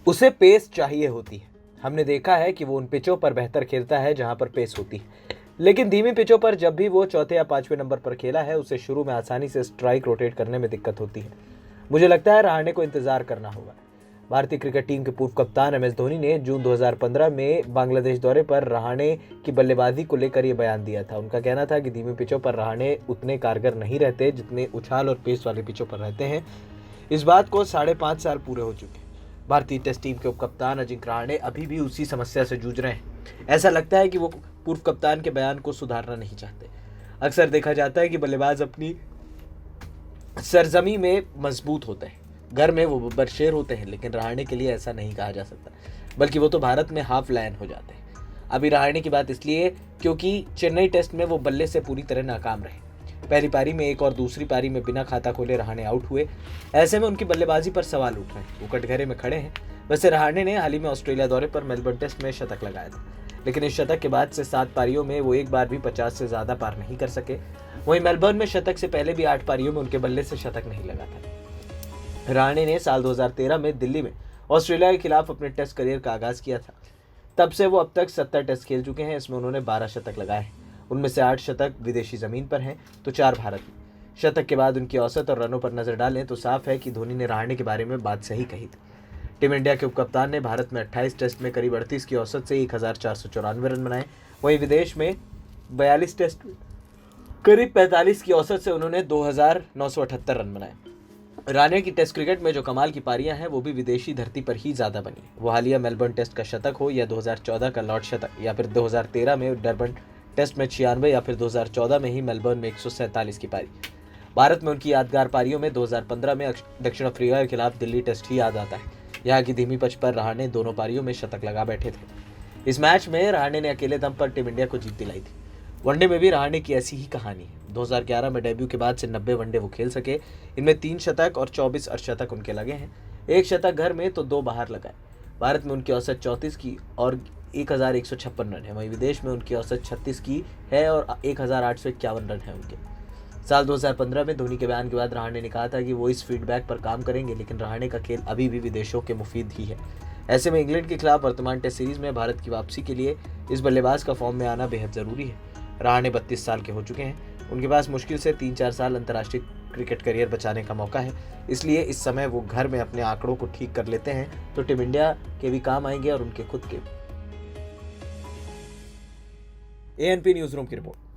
उसे पेस चाहिए होती है। हमने देखा है कि वो उन पिचों पर बेहतर खेलता है जहां पर पेस होती है, लेकिन धीमी पिचों पर जब भी वो चौथे या पांचवें नंबर पर खेला है, उसे शुरू में आसानी से स्ट्राइक रोटेट करने में दिक्कत होती है। मुझे लगता है रहाणे को इंतजार करना होगा। भारतीय क्रिकेट टीम के पूर्व कप्तान MS धोनी ने जून 2015 में बांग्लादेश दौरे पर रहाणे की बल्लेबाजी को लेकर यह बयान दिया था। उनका कहना था कि धीमी पिचों पर रहाणे उतने कारगर नहीं रहते जितने उछाल और पेस वाले पिचों पर रहते हैं। इस बात को 5.5 साल पूरे हो चुके हैं। भारतीय टेस्ट टीम के उपकप्तान अजिंक्य रहाणे अभी भी उसी समस्या से जूझ रहे हैं। ऐसा लगता है कि वो पूर्व कप्तान के बयान को सुधारना नहीं चाहते। अक्सर देखा जाता है कि बल्लेबाज अपनी सरजमी में मजबूत होते हैं, घर में वो बब्बर शेर होते हैं, लेकिन रहाणे के लिए ऐसा नहीं कहा जा सकता, बल्कि वो तो भारत में हाफ लायन हो जाते हैं। अभी रहाणे की बात इसलिए क्योंकि चेन्नई टेस्ट में वो बल्ले से पूरी तरह नाकाम रहे। पहली पारी में एक और दूसरी पारी में बिना खाता खोले रहाणे आउट हुए। ऐसे में उनकी बल्लेबाजी पर सवाल उठ रहे हैं। वो कटघरे में खड़े हैं। वैसे रहाणे ने हाल ही में ऑस्ट्रेलिया दौरे पर मेलबर्न टेस्ट में शतक लगाया था, लेकिन इस शतक के बाद से 7 पारियों में वो एक बार भी 50 से ज्यादा पार नहीं कर सके। वहीं मेलबर्न में शतक से पहले भी 8 पारियों में उनके बल्ले से शतक नहीं लगा था। रहाणे ने साल 2013 में दिल्ली में ऑस्ट्रेलिया के खिलाफ अपने टेस्ट करियर का आगाज किया था। तब से वो अब तक 70 टेस्ट खेल चुके हैं। इसमें उन्होंने 12 शतक लगाए हैं। उनमें से 8 शतक विदेशी जमीन पर हैं तो 4 भारत में। शतक के बाद उनकी औसत और रनों पर नजर डालें तो साफ है कि धोनी ने रहाणे के बारे में बात सही कही थी। टीम इंडिया के उपकप्तान ने भारत में 28 टेस्ट में करीब 38 की औसत से 1494 रन बनाए। वहीं विदेश में 42 टेस्ट में करीब 45 की औसत से उन्होंने 2978 रन बनाए। रहाणे की टेस्ट क्रिकेट में जो कमाल की पारियां हैं वो भी विदेशी धरती पर ही ज्यादा बनी। वो हालिया मेलबर्न टेस्ट का शतक हो या 2014 का लॉर्ड शतक या फिर 2013 में डरबन टेस्ट में 96 या फिर 2014 में ही मेलबर्न में 147 की पारी। भारत में उनकी यादगार पारियों में 2015 में दक्षिण अफ्रीका के खिलाफ दिल्ली टेस्ट ही याद आता है। यहाँ की धीमी पिच पर रहाणे दोनों पारियों में शतक लगा बैठे थे। इस मैच में रहाणे ने अकेले दम पर टीम इंडिया को जीत दिलाई थी। वनडे में भी रहाणे की ऐसी ही कहानी है। 2011 में डेब्यू के बाद से 90 वनडे वो खेल सके। इनमें 3 शतक और 24 अर्धशतक उनके लगे हैं। 1 शतक घर में तो 2 बाहर लगाए। भारत में उनकी औसत 34 की और 1156 रन है। वहीं विदेश में उनकी औसत 36 की है और 1851 रन है उनके। साल 2015 में धोनी के बयान के बाद रहाणे ने कहा था कि वो इस फीडबैक पर काम करेंगे, लेकिन रहाणे का खेल अभी भी विदेशों के मुफीद ही है। ऐसे में इंग्लैंड के खिलाफ वर्तमान टेस्ट सीरीज में भारत की वापसी के लिए इस बल्लेबाज का फॉर्म में आना बेहद जरूरी है। रहाणे 32 साल के हो चुके हैं। उनके पास मुश्किल से 3-4 साल अंतर्राष्ट्रीय क्रिकेट करियर बचाने का मौका है। इसलिए इस समय वो घर में अपने आंकड़ों को ठीक कर लेते हैं तो टीम इंडिया के भी काम आएंगे और उनके खुद के। ANP न्यूज रूम की रिपोर्ट।